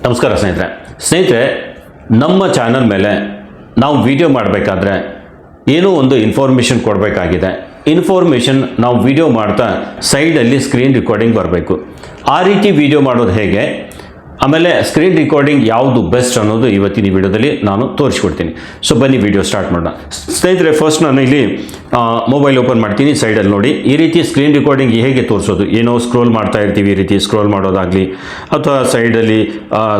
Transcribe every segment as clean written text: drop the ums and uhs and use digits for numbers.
ನಮಸ್ಕಾರ ಸ್ನೇಹಿತರೆ ನಮ್ಮ ಚಾನಲ್ ಮೇಲೆ ನಾವು ವಿಡಿಯೋ ಮಾಡಬೇಕಾದ್ರೆ ಏನೋ ಒಂದು ಇನ್ಫಾರ್ಮೇಷನ್ ಕೊಡಬೇಕಾಗಿದೆ. ಇನ್ಫಾರ್ಮೇಷನ್ ನಾವು ವಿಡಿಯೋ ಮಾಡ್ತಾ ಸೈಡಲ್ಲಿ ಸ್ಕ್ರೀನ್ ರೆಕಾರ್ಡಿಂಗ್ ಬರಬೇಕು. ಆ ರೀತಿ ವಿಡಿಯೋ ಮಾಡೋದು ಹೇಗೆ, ಆಮೇಲೆ ಸ್ಕ್ರೀನ್ ರೆಕಾರ್ಡಿಂಗ್ ಯಾವುದು ಬೆಸ್ಟ್ ಅನ್ನೋದು ಇವತ್ತಿನ ವಿಡಿಯೋದಲ್ಲಿ ನಾನು ತೋರಿಸ್ಕೊಡ್ತೀನಿ. ಸೊ ಬನ್ನಿ ವಿಡಿಯೋ ಸ್ಟಾರ್ಟ್ ಮಾಡೋಣ. ಸ್ನೇಹಿತರೆ, ಫಸ್ಟ್ ನಾನು ಇಲ್ಲಿ ಮೊಬೈಲ್ ಓಪನ್ ಮಾಡ್ತೀನಿ. ಸೈಡಲ್ಲಿ ನೋಡಿ, ಈ ರೀತಿ ಸ್ಕ್ರೀನ್ ರೆಕಾರ್ಡಿಂಗ್ ಹೇಗೆ ತೋರಿಸೋದು. ಏನೋ ಸ್ಕ್ರೋಲ್ ಮಾಡ್ತಾ ಇರ್ತೀವಿ, ಈ ರೀತಿ ಸ್ಕ್ರೋಲ್ ಮಾಡೋದಾಗಲಿ ಅಥವಾ ಸೈಡಲ್ಲಿ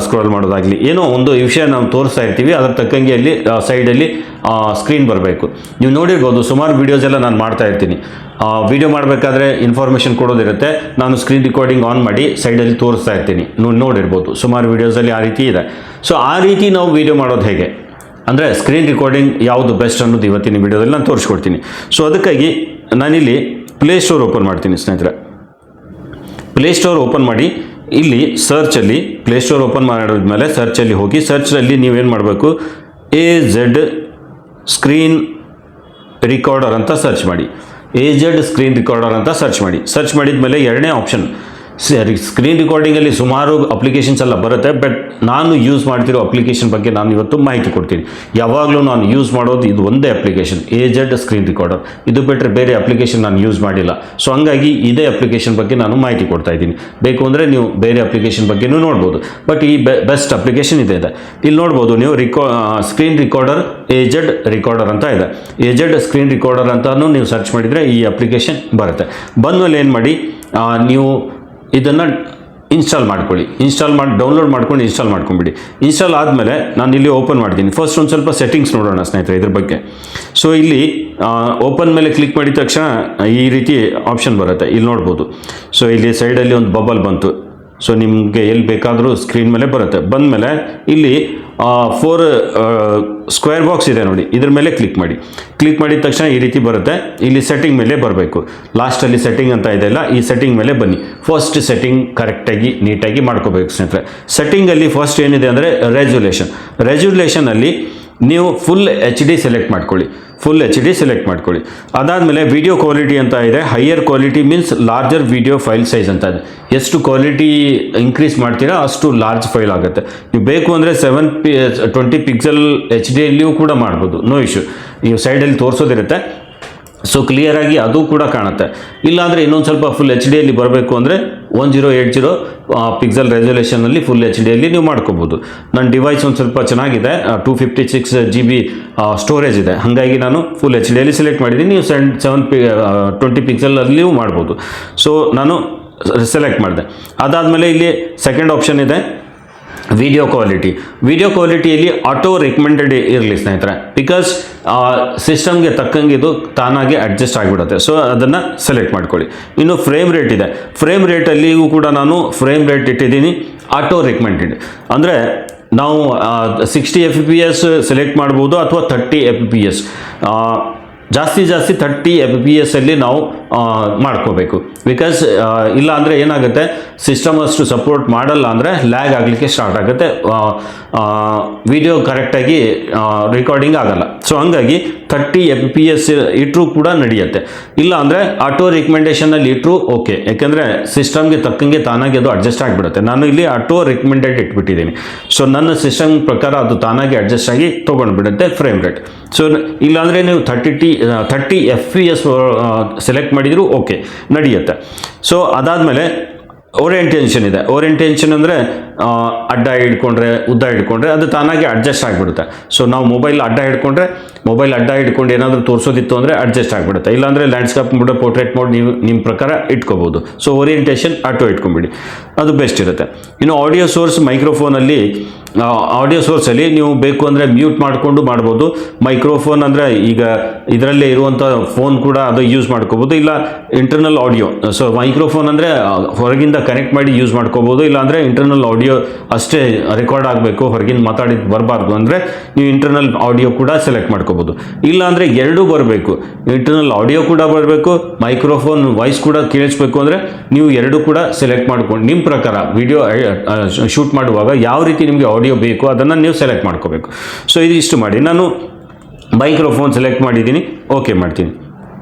ಸ್ಕ್ರೋಲ್ ಮಾಡೋದಾಗಲಿ, ಏನೋ ಒಂದು ವಿಷಯ ನಾವು ತೋರಿಸ್ತಾ ಇರ್ತೀವಿ, ಅದರ ತಕ್ಕಂಗೆ ಅಲ್ಲಿ ಸೈಡಲ್ಲಿ ಸ್ಕ್ರೀನ್ ಬರಬೇಕು. ನೀವು ನೋಡಿರ್ಬೋದು, ಸುಮಾರು ವೀಡಿಯೋಸ್ ಎಲ್ಲ ನಾನು ಮಾಡ್ತಾ ಇರ್ತೀನಿ. ವಿಡಿಯೋ ಮಾಡಬೇಕಾದ್ರೆ ಇನ್ಫಾರ್ಮೇಷನ್ ಕೊಡೋದಿರುತ್ತೆ, ನಾನು ಸ್ಕ್ರೀನ್ ರೆಕಾರ್ಡಿಂಗ್ ಆನ್ ಮಾಡಿ ಸೈಡಲ್ಲಿ ತೋರಿಸ್ತಾ ಇರ್ತೀನಿ. ನೋಡಿರ್ಬೋದು, ಸುಮಾರು ವೀಡಿಯೋಸಲ್ಲಿ ಆ ರೀತಿ ಇದೆ. ಸೊ ಆ ರೀತಿ ನಾವು ವಿಡಿಯೋ ಮಾಡೋದು ಹೇಗೆ ಅಂದರೆ ಸ್ಕ್ರೀನ್ ರೆಕಾರ್ಡಿಂಗ್ ಯಾವುದು ಬೆಸ್ಟ್ ಅನ್ನೋದು ಇವತ್ತಿನ ವಿಡಿಯೋದಲ್ಲಿ ನಾನು ತೋರಿಸ್ಕೊಡ್ತೀನಿ. ಸೊ ಅದಕ್ಕಾಗಿ ನಾನಿಲ್ಲಿ ಪ್ಲೇಸ್ಟೋರ್ ಓಪನ್ ಮಾಡ್ತೀನಿ. ಸ್ನೇಹಿತರೆ, ಪ್ಲೇಸ್ಟೋರ್ ಓಪನ್ ಮಾಡಿ ಇಲ್ಲಿ ಸರ್ಚಲ್ಲಿ ಪ್ಲೇಸ್ಟೋರ್ ಓಪನ್ ಮಾಡಿದ್ಮೇಲೆ ಸರ್ಚಲ್ಲಿ ಹೋಗಿ, ಸರ್ಚಲ್ಲಿ ನೀವೇನು ಮಾಡಬೇಕು, AZ ಸ್ಕ್ರೀನ್ ರಿಕಾರ್ಡರ್ ಅಂತ ಸರ್ಚ್ ಮಾಡಿ. AZ ಸ್ಕ್ರೀನ್ ರಿಕಾರ್ಡರ್ ಅಂತ ಸರ್ಚ್ ಮಾಡಿ. ಸರ್ಚ್ ಮಾಡಿದ್ಮೇಲೆ ಎರಡನೇ ಆಪ್ಷನ್ ಸ್ಕ್ರೀನ್ ರಿಕಾರ್ಡಿಂಗಲ್ಲಿ ಸುಮಾರು ಅಪ್ಲಿಕೇಶನ್ಸ್ ಎಲ್ಲ ಬರುತ್ತೆ. ಬಟ್ ನಾನು ಯೂಸ್ ಮಾಡ್ತಿರೋ ಅಪ್ಲಿಕೇಶನ್ ಬಗ್ಗೆ ನಾನು ಇವತ್ತು ಮಾಹಿತಿ ಕೊಡ್ತೀನಿ. ಯಾವಾಗಲೂ ನಾನು ಯೂಸ್ ಮಾಡೋದು ಇದು ಒಂದೇ ಅಪ್ಲಿಕೇಶನ್, AZ ಸ್ಕ್ರೀನ್ ರಿಕಾರ್ಡರ್. ಇದು ಬಿಟ್ಟರೆ ಬೇರೆ ಅಪ್ಲಿಕೇಶನ್ ನಾನು ಯೂಸ್ ಮಾಡಿಲ್ಲ. ಸೊ ಹಂಗಾಗಿ ಇದೇ ಅಪ್ಲಿಕೇಶನ್ ಬಗ್ಗೆ ನಾನು ಮಾಹಿತಿ ಕೊಡ್ತಾ ಇದ್ದೀನಿ. ಬೇಕು ಅಂದರೆ ನೀವು ಬೇರೆ ಅಪ್ಲಿಕೇಶನ್ ಬಗ್ಗೆನೂ ನೋಡ್ಬೋದು. ಬಟ್ ಈ ಬೆಸ್ಟ್ ಅಪ್ಲಿಕೇಶನ್ ಇದೆ. ಇಲ್ಲಿ ನೋಡ್ಬೋದು ನೀವು, ಸ್ಕ್ರೀನ್ ರಿಕಾರ್ಡರ್ AZ ರಿಕಾರ್ಡರ್ ಅಂತ ಇದೆ. AZ ಸ್ಕ್ರೀನ್ ರಿಕಾರ್ಡರ್ ಅಂತಾನು ನೀವು ಸರ್ಚ್ ಮಾಡಿದರೆ ಈ ಅಪ್ಲಿಕೇಶನ್ ಬರುತ್ತೆ. ಬಂದಮೇಲೆ ಏನು ಮಾಡಿ, ನೀವು ಇದನ್ನು ಇನ್ಸ್ಟಾಲ್ ಮಾಡ್ಕೊಳ್ಳಿ. ಡೌನ್ಲೋಡ್ ಮಾಡ್ಕೊಂಡು ಇನ್ಸ್ಟಾಲ್ ಮಾಡ್ಕೊಂಬಿಡಿ. ಇನ್ಸ್ಟಾಲ್ ಆದಮೇಲೆ ನಾನು ಇಲ್ಲಿ ಓಪನ್ ಮಾಡ್ತೀನಿ. ಫಸ್ಟ್ ಒಂದು ಸ್ವಲ್ಪ ಸೆಟ್ಟಿಂಗ್ಸ್ ನೋಡೋಣ ಸ್ನೇಹಿತರೆ ಇದ್ರ ಬಗ್ಗೆ. ಸೊ ಇಲ್ಲಿ ಓಪನ್ ಮೇಲೆ ಕ್ಲಿಕ್ ಮಾಡಿದ ತಕ್ಷಣ ಈ ರೀತಿ ಆಪ್ಷನ್ ಬರುತ್ತೆ, ಇಲ್ಲಿ ನೋಡ್ಬೋದು. ಸೊ ಇಲ್ಲಿ ಸೈಡಲ್ಲಿ ಒಂದು ಬಬಲ್ ಬಂತು. ಸೊ ನಿಮಗೆ ಎಲ್ಲಿ ಬೇಕಾದರೂ ಸ್ಕ್ರೀನ್ ಮೇಲೆ ಬರುತ್ತೆ. ಬಂದಮೇಲೆ ಇಲ್ಲಿ 4 ಸ್ಕ್ವೇರ್ ಬಾಕ್ಸ್ ಇದೆ ನೋಡಿ, ಇದ್ರ ಮೇಲೆ ಕ್ಲಿಕ್ ಮಾಡಿ. ಕ್ಲಿಕ್ ಮಾಡಿದ ತಕ್ಷಣ ಈ ರೀತಿ ಬರುತ್ತೆ. ಇಲ್ಲಿ ಸೆಟ್ಟಿಂಗ್ ಮೇಲೆ ಬರಬೇಕು. ಲಾಸ್ಟಲ್ಲಿ ಸೆಟ್ಟಿಂಗ್ ಅಂತ ಇದೆಯಲ್ಲ, ಈ ಸೆಟ್ಟಿಂಗ್ ಮೇಲೆ ಬನ್ನಿ. ಫಸ್ಟ್ ಸೆಟ್ಟಿಂಗ್ ಕರೆಕ್ಟಾಗಿ ನೀಟಾಗಿ ಮಾಡ್ಕೋಬೇಕು ಸ್ನೇಹಿತರೆ. ಸೆಟ್ಟಿಂಗಲ್ಲಿ ಫಸ್ಟ್ ಏನಿದೆ ಅಂದರೆ ರೆಜ್ಯುಲೇಷನಲ್ಲಿ ನೀವು ಫುಲ್ HD ಸೆಲೆಕ್ಟ್ ಮಾಡ್ಕೊಳ್ಳಿ. ಅದಾದಮೇಲೆ ವಿಡಿಯೋ ಕ್ವಾಲಿಟಿ ಅಂತ ಇದೆ. Higher quality means larger video file size ಅಂತ ಇದೆ. ಎಷ್ಟು ಕ್ವಾಲಿಟಿ ಇನ್ಕ್ರೀಸ್ ಮಾಡ್ತೀರಾ ಅಷ್ಟು ಲಾರ್ಜ್ ಫೈಲ್ ಆಗುತ್ತೆ. ನೀವು ಬೇಕು ಅಂದರೆ 720 ಪಿಕ್ಸೆಲ್ HDಯಲ್ಲಿಯೂ ಕೂಡ ಮಾಡ್ಬೋದು, ನೋ ಇಶ್ಯೂ. ನೀವು ಸೈಡಲ್ಲಿ ತೋರಿಸೋದಿರುತ್ತೆ, ಸೊ ಕ್ಲಿಯರಾಗಿ ಅದು ಕೂಡ ಕಾಣುತ್ತೆ. ಇಲ್ಲಾಂದರೆ ಇನ್ನೊಂದು ಸ್ವಲ್ಪ ಫುಲ್ HDಯಲ್ಲಿ ಬರಬೇಕು ಅಂದರೆ 1080 ಪಿಕ್ಸೆಲ್ ರೆಸೊಲ್ಯೂಷನಲ್ಲಿ ಫುಲ್ HDಯಲ್ಲಿ ನೀವು ಮಾಡ್ಕೋಬೋದು. ನನ್ನ ಡಿವೈಸ್ ಒಂದು ಸ್ವಲ್ಪ ಚೆನ್ನಾಗಿದೆ, 256 GB ಸ್ಟೋರೇಜ್ ಇದೆ. ಹಾಗಾಗಿ ನಾನು ಫುಲ್ HDಯಲ್ಲಿ ಸೆಲೆಕ್ಟ್ ಮಾಡಿದ್ದೀನಿ. ನೀವು 720 ಪಿಕ್ಸೆಲಲ್ಲಿಯೂ ಮಾಡ್ಬೋದು. ಸೊ ನಾನು ಸೆಲೆಕ್ಟ್ ಮಾಡಿದೆ. ಅದಾದಮೇಲೆ ಇಲ್ಲಿ ಸೆಕೆಂಡ್ ಆಪ್ಷನ್ ಇದೆ ವಿಡಿಯೋ ಕ್ವಾಲಿಟಿಯಲ್ಲಿ ಆಟೋ ರೆಕಮೆಂಡೆಡ್ ಇರಲಿ ಸ್ನೇಹಿತರೆ, ಬಿಕಾಸ್ ಸಿಸ್ಟಮ್ಗೆ ತಕ್ಕಂಗೆ ಇದು ತಾನಾಗೆ ಅಡ್ಜಸ್ಟ್ ಆಗಿಬಿಡುತ್ತೆ. ಸೊ ಅದನ್ನು ಸೆಲೆಕ್ಟ್ ಮಾಡ್ಕೊಳ್ಳಿ. ಇನ್ನು ಫ್ರೇಮ್ ರೇಟ್ ಇದೆ. ಫ್ರೇಮ್ ರೇಟಲ್ಲಿಯೂ ಕೂಡ ನಾನು ಫ್ರೇಮ್ ರೇಟ್ ಇಟ್ಟಿದ್ದೀನಿ ಆಟೋ ರೆಕಮೆಂಡೆಡ್. ಅಂದರೆ ನಾವು 60 FPS ಸೆಲೆಕ್ಟ್ ಮಾಡ್ಬೋದು ಅಥವಾ 30 FPS. ಜಾಸ್ತಿ 30 FPS ಅಲ್ಲಿ ನಾವು ಮಾಡ್ಕೋಬೇಕು. ಬಿಕಾಸ್ ಇಲ್ಲ ಅಂದರೆ ಏನಾಗುತ್ತೆ, ಸಿಸ್ಟಮ್ ಅಷ್ಟು ಸಪೋರ್ಟ್ ಮಾಡಲ್ಲ ಅಂದರೆ ಲ್ಯಾಗ್ ಆಗಲಿಕ್ಕೆ ಸ್ಟಾರ್ಟ್ ಆಗುತ್ತೆ, ವಿಡಿಯೋ ಕರೆಕ್ಟಾಗಿ ರೆಕಾರ್ಡಿಂಗ್ ಆಗಲ್ಲ. ಸೊ ಹಂಗಾಗಿ 30 FPS ಇಟ್ಟರೂ ಕೂಡ ನಡೆಯುತ್ತೆ. ಇಲ್ಲ ಅಂದರೆ ಆಟೋ ರಿಕಮೆಂಡೇಷನಲ್ಲಿ ಇಟ್ಟರು ಓಕೆ, ಯಾಕೆಂದರೆ ಸಿಸ್ಟಮ್ಗೆ ತಕ್ಕಂಗೆ ತಾನಾಗಿ ಅದು ಅಡ್ಜಸ್ಟ್ ಆಗಿಬಿಡುತ್ತೆ. ನಾನು ಇಲ್ಲಿ ಆಟೋ ರಿಕಮೆಂಡೆಡ್ ಇಟ್ಬಿಟ್ಟಿದ್ದೀನಿ. ಸೊ ನನ್ನ ಸಿಸ್ಟಮ್ ಪ್ರಕಾರ ಅದು ತಾನಾಗಿ ಅಡ್ಜಸ್ಟ್ ಆಗಿ ತೊಗೊಂಡ್ಬಿಡುತ್ತೆ ಫ್ರೇಮ್ ರೇಟ್. ಸೊ ಇಲ್ಲಾಂದರೆ ನೀವು 30 FPS ಸೆಲೆಕ್ಟ್ ಮಾಡಿದರೂ ಓಕೆ, ನಡೆಯುತ್ತೆ. ಸೊ ಅದಾದಮೇಲೆ ಓರಿಯೆಂಟೇಷನ್ ಇದೆ. ಓರಿಯೆಂಟೇಷನ್ ಅಂದರೆ ಅಡ್ಡ ಹಿಡ್ಕೊಂಡ್ರೆ ಅದು ತಾನಾಗಿ ಅಡ್ಜಸ್ಟ್ ಆಗಿಬಿಡುತ್ತೆ. ಸೊ ನಾವು ಮೊಬೈಲ್ ಅಡ್ಡ ಹಿಡ್ಕೊಂಡು ಏನಾದರೂ ತೋರಿಸೋದಿತ್ತು ಅಂದರೆ ಅಡ್ಜಸ್ಟ್ ಆಗಿಬಿಡುತ್ತೆ. ಇಲ್ಲಾಂದರೆ ಲ್ಯಾಂಡ್ಸ್ಕೇಪ್ ಮೋಡ್, ಪೋರ್ಟ್ರೇಟ್ ಮೋಡ್ ನೀವು ನಿಮ್ಮ ಪ್ರಕಾರ ಇಟ್ಕೋಬೋದು. ಸೊ ಓರಿಯೆಂಟೇಷನ್ ಆಟೋ ಇಟ್ಕೊಂಬಿಡಿ, ಅದು ಬೆಸ್ಟ್ ಇರುತ್ತೆ. ಇನ್ನು ಆಡಿಯೋ ಸೋರ್ಸಲ್ಲಿ ನೀವು ಬೇಕು ಅಂದರೆ ಮ್ಯೂಟ್ ಮಾಡಿಕೊಂಡು ಮಾಡ್ಬೋದು. ಮೈಕ್ರೋಫೋನ್ ಅಂದರೆ ಈಗ ಇದರಲ್ಲೇ ಇರುವಂಥ ಫೋನ್ ಕೂಡ ಅದು ಯೂಸ್ ಮಾಡ್ಕೋಬೋದು. ಇಲ್ಲ ಇಂಟರ್ನಲ್ ಆಡಿಯೋ, ಸೊ ಮೈಕ್ರೋಫೋನ್ ಅಂದರೆ ಹೊರಗಿಂದ ಕನೆಕ್ಟ್ ಮಾಡಿ ಯೂಸ್ ಮಾಡ್ಕೋಬೋದು. ಇಲ್ಲಾಂದರೆ ಇಂಟರ್ನಲ್ ಆಡಿಯೋ ಅಷ್ಟೇ ರೆಕಾರ್ಡ್ ಆಗಬೇಕು, ಹೊರಗಿಂದ ಮಾತಾಡಿದ್ದು ಬರಬಾರ್ದು ಅಂದರೆ ನೀವು ಇಂಟರ್ನಲ್ ಆಡಿಯೋ ಕೂಡ ಸೆಲೆಕ್ಟ್ ಮಾಡ್ಕೋಬೋದು. ಇಲ್ಲಾಂದರೆ ಎರಡೂ ಬರಬೇಕು, ಇಂಟರ್ನಲ್ ಆಡಿಯೋ ಕೂಡ ಬರಬೇಕು, ಮೈಕ್ರೋಫೋನ್ ವಾಯ್ಸ್ ಕೂಡ ಕೇಳಿಸ್ಬೇಕು ಅಂದರೆ ನೀವು ಎರಡೂ ಕೂಡ ಸೆಲೆಕ್ಟ್ ಮಾಡ್ಕೊಂಡು ನಿಮ್ಮ ಪ್ರಕಾರ ವಿಡಿಯೋ ಶೂಟ್ ಮಾಡುವಾಗ ಯಾವ ರೀತಿ ನಿಮಗೆ ಆಡಿಯೋ ಬೇಕು ಅದನ್ನು ನೀವು ಸೆಲೆಕ್ಟ್ ಮಾಡ್ಕೋಬೇಕು. ಸೊ ಇದಿಷ್ಟು ಮಾಡಿ. ನಾನು ಮೈಕ್ರೋಫೋನ್ ಸೆಲೆಕ್ಟ್ ಮಾಡಿದ್ದೀನಿ, ಓಕೆ ಮಾಡ್ತೀನಿ.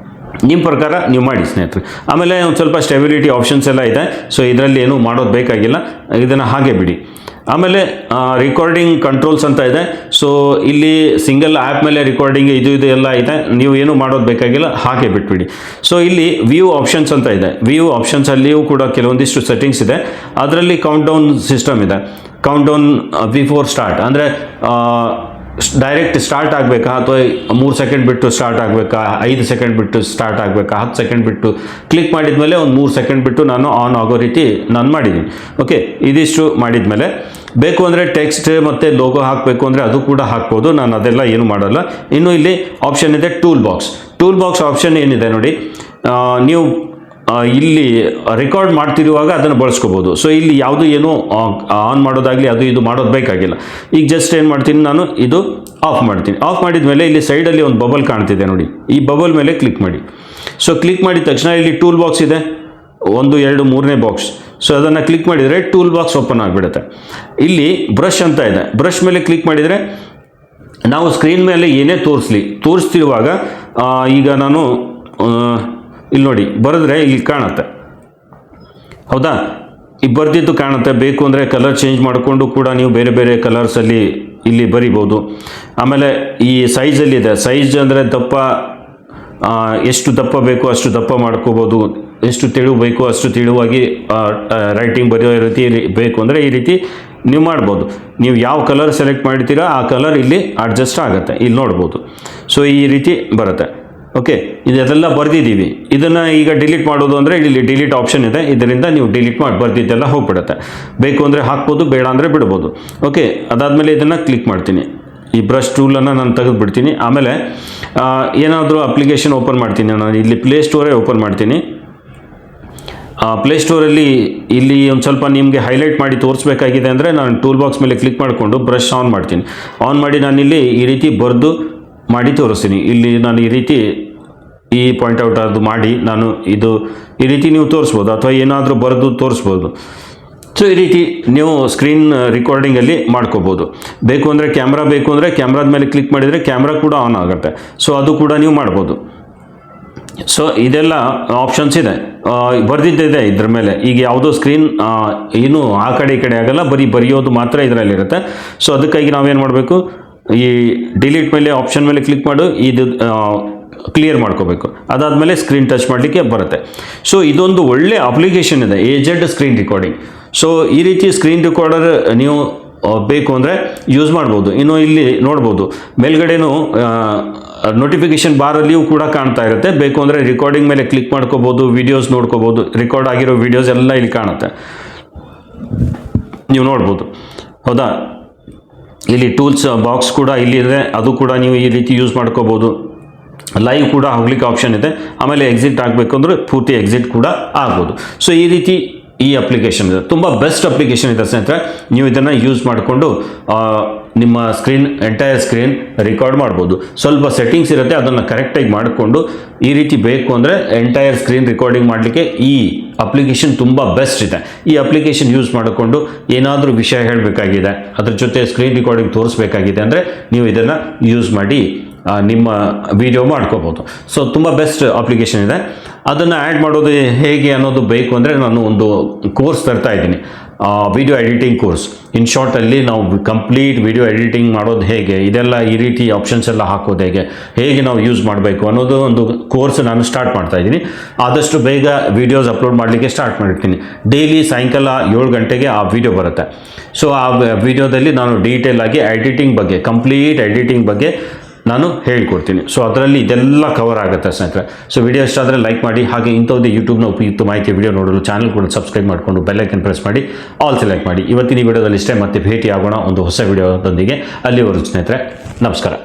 ನಿಮ್ಮ ಪ್ರಕಾರ ನೀವು ಮಾಡಿ ಸ್ನೇಹಿತರೆ. ಆಮೇಲೆ ಒಂದು ಸ್ವಲ್ಪ ಸ್ಟೆಬಿಲಿಟಿ ಆಪ್ಷನ್ಸ್ ಎಲ್ಲ ಇದೆ. ಸೊ ಇದರಲ್ಲಿ ಏನೂ ಮಾಡೋದು ಬೇಕಾಗಿಲ್ಲ, ಇದನ್ನು ಹಾಗೆ ಬಿಡಿ. ಆಮೇಲೆ ರಿಕಾರ್ಡಿಂಗ್ ಕಂಟ್ರೋಲ್ಸ್ ಅಂತ ಇದೆ. ಸೊ ಇಲ್ಲಿ ಸಿಂಗಲ್ ಆ್ಯಪ್ ಮೇಲೆ ರಿಕಾರ್ಡಿಂಗ್ ಇದು ಎಲ್ಲ ಇದೆ, ನೀವು ಏನು ಮಾಡೋದು ಬೇಕಾಗಿಲ್ಲ, ಹಾಗೆ ಬಿಟ್ಬಿಡಿ. ಸೊ ಇಲ್ಲಿ ವ್ಯೂ ಆಪ್ಷನ್ಸ್ ಅಂತ ಇದೆ. ವ್ಯೂ ಆಪ್ಷನ್ಸಲ್ಲಿಯೂ ಕೂಡ ಕೆಲವೊಂದಿಷ್ಟು ಸೆಟ್ಟಿಂಗ್ಸ್ ಇದೆ. ಅದರಲ್ಲಿ ಕೌಂಟ್ ಡೌನ್ ಸಿಸ್ಟಮ್ ಇದೆ. ಕೌಂಟ್ ಡೌನ್ ಬಿಫೋರ್ ಸ್ಟಾರ್ಟ್ ಅಂದರೆ ಡೈರೆಕ್ಟ್ ಸ್ಟಾರ್ಟ್ ಆಗಬೇಕಾ, ಅಥವಾ 3 ಸೆಕೆಂಡ್ ಬಿಟ್ಟು ಸ್ಟಾರ್ಟ್ ಆಗಬೇಕಾ, 5 ಸೆಕೆಂಡ್ ಬಿಟ್ಟು ಸ್ಟಾರ್ಟ್ ಆಗಬೇಕಾ, 10 ಸೆಕೆಂಡ್ ಬಿಟ್ಟು ಕ್ಲಿಕ್ ಮಾಡಿದ ಮೇಲೆ ಒಂದು 3 ಸೆಕೆಂಡ್ ಬಿಟ್ಟು ನಾನು ಆನ್ ಆಗೋ ರೀತಿ ನಾನು ಮಾಡಿದ್ದೀನಿ. ಓಕೆ, ಇದಿಷ್ಟು ಮಾಡಿದ ಮೇಲೆ ಬೇಕು ಅಂದರೆ ಟೆಕ್ಸ್ಟ್ ಮತ್ತು ಲೋಗೋ ಹಾಕಬೇಕು ಅಂದರೆ ಅದು ಕೂಡ ಹಾಕ್ಬೋದು. ನಾನು ಅದೆಲ್ಲ ಏನು ಮಾಡಲ್ಲ. ಇನ್ನು ಇಲ್ಲಿ ಆಪ್ಷನ್ ಇದೆ tool box. Tool box option ಏನಿದೆ ನೋಡಿ, ನೀವು ಇಲ್ಲಿ ರೆಕಾರ್ಡ್ ಮಾಡ್ತಿರುವಾಗ ಅದನ್ನು ಬಳಸ್ಕೋಬೋದು. ಸೊ ಇಲ್ಲಿ ಯಾವುದು ಏನು ಆನ್ ಮಾಡೋದಾಗಲಿ ಅದು ಇದು ಮಾಡೋದು ಬೇಕಾಗಿಲ್ಲ. ಈಗ ಜಸ್ಟ್ ಏನು ಮಾಡ್ತೀನಿ, ನಾನು ಇದು ಆಫ್ ಮಾಡ್ತೀನಿ. ಆಫ್ ಮಾಡಿದ ಮೇಲೆ ಇಲ್ಲಿ ಸೈಡಲ್ಲಿ ಒಂದು ಬಬಲ್ ಕಾಣ್ತಿದೆ ನೋಡಿ, ಈ ಬಬಲ್ ಮೇಲೆ ಕ್ಲಿಕ್ ಮಾಡಿ. ಸೊ ಕ್ಲಿಕ್ ಮಾಡಿದ ತಕ್ಷಣ ಇಲ್ಲಿ ಟೂಲ್ ಬಾಕ್ಸ್ ಇದೆ, 1, 2, 3ನೇ ಬಾಕ್ಸ್. ಸೊ ಅದನ್ನು ಕ್ಲಿಕ್ ಮಾಡಿದರೆ ಟೂಲ್ ಬಾಕ್ಸ್ ಓಪನ್ ಆಗಿಬಿಡುತ್ತೆ. ಇಲ್ಲಿ ಬ್ರಷ್ ಅಂತ ಇದೆ. ಬ್ರಷ್ ಮೇಲೆ ಕ್ಲಿಕ್ ಮಾಡಿದರೆ ನಾವು ಸ್ಕ್ರೀನ್ ಮೇಲೆ ಏನೇ ತೋರಿಸ್ತಿರುವಾಗ ಈಗ ನಾನು ಇಲ್ಲಿ ನೋಡಿ ಬರೆದ್ರೆ ಇಲ್ಲಿ ಕಾಣುತ್ತೆ, ಹೌದಾ? ಈ ಬರ್ದಿದ್ದು ಕಾಣುತ್ತೆ. ಬೇಕು ಅಂದರೆ ಕಲರ್ ಚೇಂಜ್ ಮಾಡಿಕೊಂಡು ಕೂಡ ನೀವು ಬೇರೆ ಬೇರೆ ಕಲರ್ಸಲ್ಲಿ ಇಲ್ಲಿ ಬರಿಬೋದು. ಆಮೇಲೆ ಈ ಸೈಜಲ್ಲಿ ಇದೆ. ಸೈಜ್ ಅಂದರೆ ದಪ್ಪ, ಎಷ್ಟು ದಪ್ಪ ಬೇಕು ಅಷ್ಟು ದಪ್ಪ ಮಾಡ್ಕೋಬೋದು, ಎಷ್ಟು ತೆಳು ಬೇಕು ಅಷ್ಟು ತೆಳುವಾಗಿ ರೈಟಿಂಗ್ ಬರೆಯೋ ರೀತಿ ಬೇಕು ಅಂದರೆ ಈ ರೀತಿ ನೀವು ಮಾಡ್ಬೋದು. ನೀವು ಯಾವ ಕಲರ್ ಸೆಲೆಕ್ಟ್ ಮಾಡ್ತೀರಾ ಆ ಕಲರ್ ಇಲ್ಲಿ ಅಡ್ಜಸ್ಟ್ ಆಗುತ್ತೆ, ಇಲ್ಲಿ ನೋಡ್ಬೋದು. ಸೊ ಈ ರೀತಿ ಬರುತ್ತೆ. ಓಕೆ, ಇದೆಲ್ಲ ಬರೆದಿದ್ದೀವಿ. ಇದನ್ನು ಈಗ ಡಿಲೀಟ್ ಮಾಡೋದು ಅಂದರೆ ಇಲ್ಲಿ ಡಿಲೀಟ್ ಆಪ್ಷನ್ ಇದೆ. ಇದರಿಂದ ನೀವು ಡಿಲೀಟ್ ಮಾಡಿ ಬರೆದಿದ್ದೆಲ್ಲ ಹೋಗ್ಬಿಡುತ್ತೆ. ಬೇಕು ಅಂದರೆ ಹಾಕ್ಬೋದು, ಬೇಡ ಅಂದರೆ ಬಿಡ್ಬೋದು. ಓಕೆ, ಅದಾದಮೇಲೆ ಇದನ್ನು ಕ್ಲಿಕ್ ಮಾಡ್ತೀನಿ. ಈ ಬ್ರಷ್ ಟೂಲನ್ನು ನಾನು ತೆಗೆದುಬಿಡ್ತೀನಿ. ಆಮೇಲೆ ಏನಾದರೂ ಅಪ್ಲಿಕೇಶನ್ ಓಪನ್ ಮಾಡ್ತೀನಿ. ನಾನು ಇಲ್ಲಿ ಪ್ಲೇಸ್ಟೋರೇ ಓಪನ್ ಮಾಡ್ತೀನಿ. ಪ್ಲೇಸ್ಟೋರಲ್ಲಿ ಇಲ್ಲಿ ಒಂದು ಸ್ವಲ್ಪ ನಿಮಗೆ ಹೈಲೈಟ್ ಮಾಡಿ ತೋರಿಸ್ಬೇಕಾಗಿದೆ ಅಂದರೆ ನಾನು ಟೂಲ್ ಬಾಕ್ಸ್ ಮೇಲೆ ಕ್ಲಿಕ್ ಮಾಡಿಕೊಂಡು ಬ್ರಷ್ ಆನ್ ಮಾಡ್ತೀನಿ. ಆನ್ ಮಾಡಿ ನಾನಿಲ್ಲಿ ಈ ರೀತಿ ಬರೆದು ಮಾಡಿ ತೋರಿಸ್ತೀನಿ. ಇಲ್ಲಿ ನಾನು ಈ ರೀತಿ ಈ ಪಾಯಿಂಟ್ ಔಟ್ ಅದು ಮಾಡಿ ನಾನು ಇದು ಈ ರೀತಿ ನೀವು ತೋರಿಸ್ಬೋದು, ಅಥವಾ ಏನಾದರೂ ಬರೆದು ತೋರಿಸ್ಬೋದು. ಸೊ ಈ ರೀತಿ ನೀವು ಸ್ಕ್ರೀನ್ ರೆಕಾರ್ಡಿಂಗಲ್ಲಿ ಮಾಡ್ಕೋಬೋದು. ಬೇಕು ಅಂದರೆ ಕ್ಯಾಮ್ರಾ ಬೇಕು ಅಂದರೆ ಕ್ಯಾಮ್ರಾದ ಮೇಲೆ ಕ್ಲಿಕ್ ಮಾಡಿದರೆ ಕ್ಯಾಮ್ರಾ ಕೂಡ ಆನ್ ಆಗುತ್ತೆ. ಸೊ ಅದು ಕೂಡ ನೀವು ಮಾಡ್ಬೋದು. ಸೊ ಇದೆಲ್ಲ ಆಪ್ಷನ್ಸ್ ಇದೆ, ಬರೆದಿದ್ದಿದೆ ಇದ್ರ ಮೇಲೆ. ಈಗ ಯಾವುದೋ ಸ್ಕ್ರೀನ್ ಏನು ಆ ಕಡೆ ಈ ಕಡೆ ಆಗಲ್ಲ, ಬರೆಯೋದು ಮಾತ್ರ ಇದರಲ್ಲಿರುತ್ತೆ. ಸೊ ಅದಕ್ಕಾಗಿ ನಾವೇನು ಮಾಡಬೇಕು, ಈ ಡಿಲೀಟ್ ಮೇಲೆ ಆಪ್ಷನ್ ಮೇಲೆ ಕ್ಲಿಕ್ ಮಾಡು, ಇದು ಕ್ಲಿಯರ್ ಮಾಡ್ಕೋಬೇಕು. ಅದಾದಮೇಲೆ ಸ್ಕ್ರೀನ್ ಟಚ್ ಮಾಡಲಿಕ್ಕೆ ಬರುತ್ತೆ. ಸೊ ಇದೊಂದು ಒಳ್ಳೆ ಅಪ್ಲಿಕೇಶನ್ ಇದೆ, AZ ಸ್ಕ್ರೀನ್ ರೆಕಾರ್ಡಿಂಗ್. ಸೊ ಈ ರೀತಿ ಸ್ಕ್ರೀನ್ ರೆಕಾರ್ಡರ್ ನೀವು ಬೇಕು ಅಂದರೆ ಯೂಸ್ ಮಾಡ್ಬೋದು. ಇನ್ನು ಇಲ್ಲಿ ನೋಡ್ಬೋದು ಮೇಲ್ಗಡೆನೂ ನೋಟಿಫಿಕೇಶನ್ ಬಾರಲ್ಲಿಯೂ ಕೂಡ ಕಾಣ್ತಾ ಇರುತ್ತೆ. ಬೇಕು ಅಂದರೆ ರೆಕಾರ್ಡಿಂಗ್ ಮೇಲೆ ಕ್ಲಿಕ್ ಮಾಡ್ಕೋಬೋದು, ವೀಡಿಯೋಸ್ ನೋಡ್ಕೋಬೋದು. ರೆಕಾರ್ಡ್ ಆಗಿರೋ ವೀಡಿಯೋಸ್ ಎಲ್ಲ ಇಲ್ಲಿ ಕಾಣುತ್ತೆ, ನೀವು ನೋಡ್ಬೋದು, ಹೌದಾ? ಇಲ್ಲಿ ಟೂಲ್ಸ್ ಬಾಕ್ಸ್ ಕೂಡ ಇಲ್ಲಿ ಇದೆ, ಅದು ಕೂಡ ನೀವು ಈ ರೀತಿ ಯೂಸ್ ಮಾಡ್ಕೋಬೋದು. ಲೈವ್ ಕೂಡ ಹೋಗ್ಲಿಕ್ಕೆ ಆಪ್ಷನ್ ಇದೆ. ಆಮೇಲೆ ಎಕ್ಸಿಟ್ ಆಗಬೇಕು ಅಂದರೆ ಪೂರ್ತಿ ಎಕ್ಸಿಟ್ ಕೂಡ ಆಗ್ಬೋದು. ಸೊ ಈ ರೀತಿ ಈ ಅಪ್ಲಿಕೇಶನ್ ಇದೆ, ತುಂಬ ಬೆಸ್ಟ್ ಅಪ್ಲಿಕೇಶನ್ ಇದೆ ಸ್ನೇಹಿತರೆ. ನೀವು ಇದನ್ನು ಯೂಸ್ ಮಾಡಿಕೊಂಡು ನಿಮ್ಮ ಎಂಟೈರ್ ಸ್ಕ್ರೀನ್ ರೆಕಾರ್ಡ್ ಮಾಡ್ಬೋದು. ಸ್ವಲ್ಪ ಸೆಟ್ಟಿಂಗ್ಸ್ ಇರುತ್ತೆ, ಅದನ್ನು ಕರೆಕ್ಟಾಗಿ ಮಾಡಿಕೊಂಡು ಈ ರೀತಿ ಬೇಕು ಅಂದರೆ ಎಂಟೈರ್ ಸ್ಕ್ರೀನ್ ರೆಕಾರ್ಡಿಂಗ್ ಮಾಡಲಿಕ್ಕೆ ಈ ಅಪ್ಲಿಕೇಶನ್ ತುಂಬ ಬೆಸ್ಟ್ ಇದೆ. ಈ ಅಪ್ಲಿಕೇಶನ್ ಯೂಸ್ ಮಾಡಿಕೊಂಡು ಏನಾದರೂ ವಿಷಯ ಹೇಳಬೇಕಾಗಿದೆ, ಅದ್ರ ಜೊತೆ ಸ್ಕ್ರೀನ್ ರೆಕಾರ್ಡಿಂಗ್ ತೋರಿಸ್ಬೇಕಾಗಿದೆ ಅಂದರೆ ನೀವು ಇದನ್ನು ಯೂಸ್ ಮಾಡಿ ನಿಮ್ಮ ವಿಡಿಯೋ ಮಾಡ್ಕೋಬೋದು. ಸೊ ತುಂಬ ಬೆಸ್ಟ್ ಅಪ್ಲಿಕೇಶನ್ ಇದೆ. ಅದನ್ನು ಆ್ಯಡ್ ಮಾಡೋದು ಹೇಗೆ ಅನ್ನೋದು ಬೇಕು ಅಂದರೆ ನಾನು ಒಂದು ಕೋರ್ಸ್ ತರ್ತಾ ಇದ್ದೀನಿ, ವಿಡಿಯೋ ಎಡಿಟಿಂಗ್ ಕೋರ್ಸ್. ಇನ್ ಶಾರ್ಟಲ್ಲಿ ನಾವು ಕಂಪ್ಲೀಟ್ ವಿಡಿಯೋ ಎಡಿಟಿಂಗ್ ಮಾಡೋದು ಹೇಗೆ, ಇದೆಲ್ಲ ಈ ರೀತಿ ಆಪ್ಷನ್ಸ್ ಎಲ್ಲ ಹಾಕೋದು ಹೇಗೆ ನಾವು ಯೂಸ್ ಮಾಡಬೇಕು ಅನ್ನೋದು ಒಂದು ಕೋರ್ಸ್ ನಾನು ಸ್ಟಾರ್ಟ್ ಮಾಡ್ತಾ ಇದ್ದೀನಿ. ಆದಷ್ಟು ಬೇಗ ವೀಡಿಯೋಸ್ ಅಪ್ಲೋಡ್ ಮಾಡಲಿಕ್ಕೆ ಸ್ಟಾರ್ಟ್ ಮಾಡಿರ್ತೀನಿ. ಡೈಲಿ ಸಾಯಂಕಾಲ 7 ಗಂಟೆಗೆ ಆ ವಿಡಿಯೋ ಬರುತ್ತೆ. ಸೊ ಆ ವಿಡಿಯೋದಲ್ಲಿ ನಾನು ಡೀಟೇಲ್ ಆಗಿ ಎಡಿಟಿಂಗ್ ಬಗ್ಗೆ, ಕಂಪ್ಲೀಟ್ ಎಡಿಟಿಂಗ್ ಬಗ್ಗೆ ನಾನು ಹೇಳ್ಕೊಡ್ತೀನಿ. ಸೊ ಅದರಲ್ಲಿ ಇದೆಲ್ಲ ಕವರ್ ಆಗುತ್ತೆ ಸ್ನೇಹಿತರೆ. ಸೊ ವಿಡಿಯೋ ಇಷ್ಟ ಆದರೆ ಲೈಕ್ ಮಾಡಿ. ಹಾಗೆ ಇಂಥದ್ದೇ ಯೂಟ್ಯೂಬ್ನ ಉಪಯುಕ್ತ ಮಾಹಿತಿ ವಿಡಿಯೋ ನೋಡಲು ಚಾನಲ್ ಕೂಡ ಸಬ್ಸ್ಕ್ರೈಬ್ ಮಾಡಿಕೊಂಡು ಬೆಲ್ ಐಕನ್ ಪ್ರೆಸ್ ಮಾಡಿ ಆಲ್ ಸೆಲೆಕ್ಟ್ ಮಾಡಿ. ಇವತ್ತಿನ ವಿಡಿಯೋದಲ್ಲಿ ಇಷ್ಟೇ, ಮತ್ತೆ ಭೇಟಿ ಆಗೋಣ ಒಂದು ಹೊಸ ವಿಡಿಯೋದೊಂದಿಗೆ. ಅಲ್ಲಿವರೆಗೂ ಸ್ನೇಹಿತರೆ, ನಮಸ್ಕಾರ.